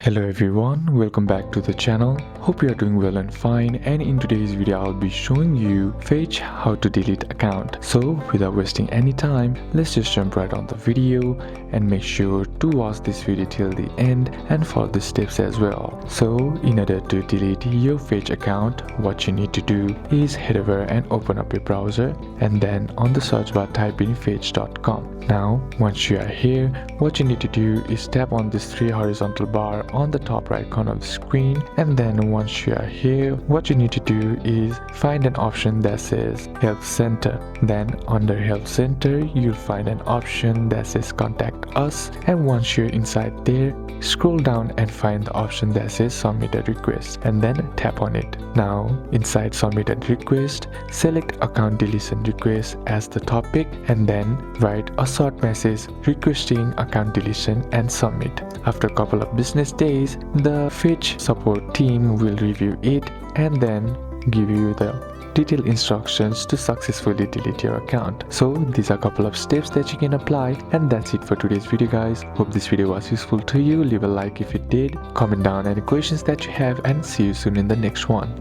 Hello everyone, welcome back to the channel. Hope you are doing well and fine, and in today's video I'll be showing you Fetch how to delete account. So without wasting any time, let's just jump right on the video and make sure to watch this video till the end and follow the steps as well. So in order to delete your Fetch account, what you need to do is head over and open up your browser, and then on the search bar type in fetch.com. Now once you are here, what you need to do is tap on this three horizontal bar on the top right corner of the screen, and then once you are here, what you need to do is find an option that says Help Center. Then under Help Center you'll find an option that says Contact Us, and once you're inside there, scroll down and find the option that says Submit a Request, and then tap on it. Now inside Submit a Request, select Account Deletion Request as the topic, and then write a short message requesting account deletion and submit. After a couple of business days, the Fetch support team will review it and then give you the detailed instructions to successfully delete your account. So these are a couple of steps that you can apply, and that's it for today's video guys. Hope this video was useful to you. Leave a like if it did, comment down any questions that you have, and see you soon in the next one.